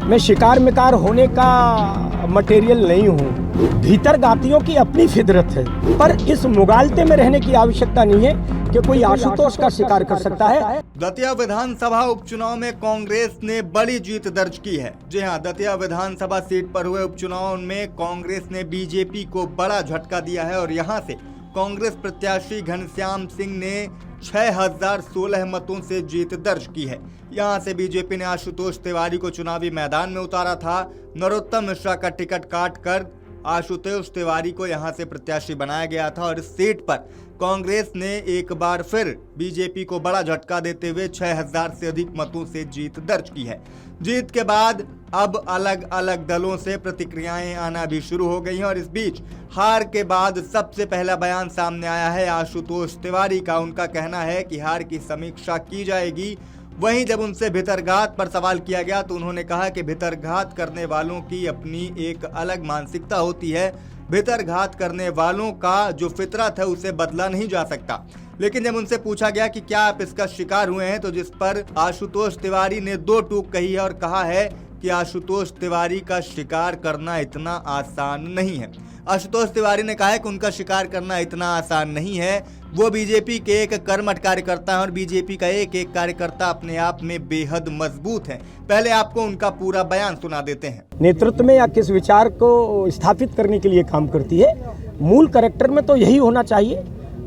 मैं शिकार मिकार होने का मटेरियल नहीं हूँ। भीतर गातियों की अपनी फितरत है, पर इस मुगालते में रहने की आवश्यकता नहीं है कि कोई आशुतोष का शिकार कर सकता है। दतिया विधानसभा उपचुनाव में कांग्रेस ने बड़ी जीत दर्ज की है। जी हां, दतिया विधानसभा सीट पर हुए उपचुनाव में कांग्रेस ने बीजेपी को बड़ा झटका दिया है और यहां से कांग्रेस प्रत्याशी घनश्याम सिंह ने 6016 मतों से जीत दर्ज की है। यहां से बीजेपी ने आशुतोष तिवारी को चुनावी मैदान में उतारा था। नरोत्तम मिश्रा का टिकट काटकर आशुतोष तिवारी को यहां से प्रत्याशी बनाया गया था और इस सीट पर कांग्रेस ने एक बार फिर बीजेपी को बड़ा झटका देते हुए 6000 से अधिक मतों से जीत दर्ज की है। जीत के बाद अब अलग अलग दलों से प्रतिक्रियाएं आना भी शुरू हो गई हैं और इस बीच हार के बाद सबसे पहला बयान सामने आया है आशुतोष तिवारी का। उनका कहना है कि हार की समीक्षा की जाएगी। वहीं जब उनसे भितरघात पर सवाल किया गया तो उन्होंने कहा कि भितरघात करने वालों की अपनी एक अलग मानसिकता होती है। भितरघात करने वालों का जो फितरत है उसे बदला नहीं जा सकता। लेकिन जब उनसे पूछा गया कि क्या आप इसका शिकार हुए हैं, तो जिस पर आशुतोष तिवारी ने दो टूक कही है और कहा है कि आशुतोष तिवारी का शिकार करना इतना आसान नहीं है। आशुतोष तिवारी ने कहा है कि उनका शिकार करना इतना आसान नहीं है। वो बीजेपी के एक कर्मठ कार्यकर्ता हैं और बीजेपी का एक एक कार्यकर्ता अपने आप में बेहद मजबूत है। पहले आपको उनका पूरा बयान सुना देते हैं। नेतृत्व में या किस विचार को स्थापित करने के लिए काम करती है। मूल कैरेक्टर में तो यही होना चाहिए,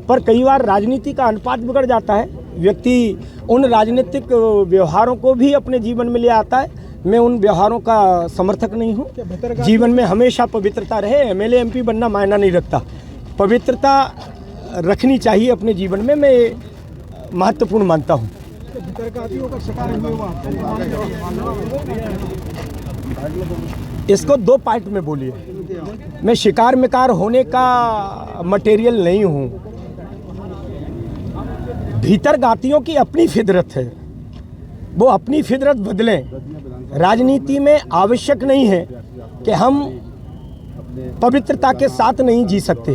पर कई बार राजनीति का अनुपात बिगड़ जाता है। व्यक्ति उन राजनीतिक व्यवहारों को भी अपने जीवन में ले आता है। मैं उन व्यवहारों का समर्थक नहीं हूँ। जीवन में हमेशा पवित्रता रहे। एमएलए एमपी बनना मायना नहीं रखता, पवित्रता रखनी चाहिए अपने जीवन में, मैं महत्वपूर्ण मानता हूँ। इसको दो पार्ट में बोलिए। मैं शिकार मिकार होने का मटेरियल नहीं हूँ। भीतर गातियों की अपनी फितरत है, वो अपनी फितरत बदलें। राजनीति में आवश्यक नहीं है कि हम पवित्रता के साथ नहीं जी सकते।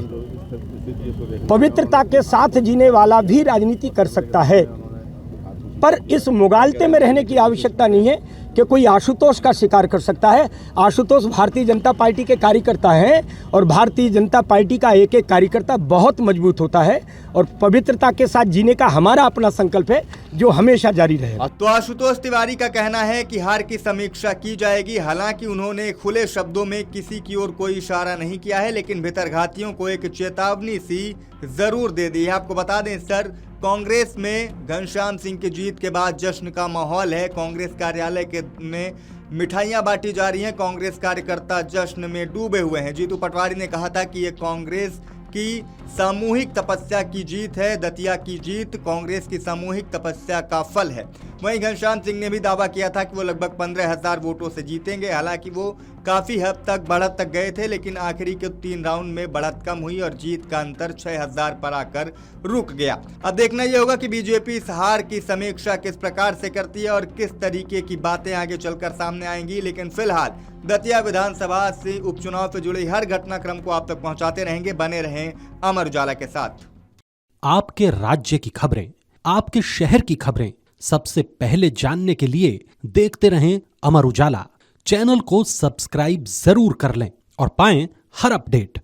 पवित्रता के साथ जीने वाला भी राजनीति कर सकता है, पर इस मुगालते में रहने की आवश्यकता नहीं है कि कोई आशुतोष का शिकार कर सकता है। आशुतोष भारतीय जनता पार्टी के कार्यकर्ता हैं और भारतीय जनता पार्टी का एक एक कार्यकर्ता बहुत मजबूत होता है और पवित्रता के साथ जीने का हमारा अपना संकल्प है जो हमेशा जारी रहेगा। तो आशुतोष तिवारी का कहना है कि हार की समीक्षा की जाएगी। हालांकि उन्होंने खुले शब्दों में किसी की ओर कोई इशारा नहीं किया है, लेकिन भितरघातियों को एक चेतावनी सी जरूर दे दी है। आपको बता दें सर, कांग्रेस में घनश्याम सिंह की जीत के बाद जश्न का माहौल है। कांग्रेस कार्यालय में मिठाइयां बांटी जा रही हैं। कांग्रेस कार्यकर्ता जश्न में डूबे हुए हैं। जीतू पटवारी ने कहा था कि ये कांग्रेस की सामूहिक तपस्या की जीत है। दतिया की जीत कांग्रेस की सामूहिक तपस्या का फल है। वहीं घनश्याम सिंह ने भी दावा किया था कि वो लगभग 15,000 वोटों से जीतेंगे। हालांकि वो काफी हद तक बढ़त तक गए थे, लेकिन आखिरी के 3 राउंड में बढ़त कम हुई और जीत का अंतर 6000 पर आकर रुक गया। अब देखना यह होगा कि बीजेपी इस हार की समीक्षा किस प्रकार से करती है और किस तरीके की बातें आगे चलकर सामने आएंगी। लेकिन फिलहाल दतिया विधानसभा से उपचुनाव से जुड़ी हर घटनाक्रम को आप तक पहुंचाते रहेंगे। बने रहें अमर उजाला के साथ। आपके राज्य की खबरें, आपके शहर की खबरें सबसे पहले जानने के लिए देखते रहें अमर उजाला। चैनल को सब्सक्राइब जरूर कर लें और पाएं हर अपडेट।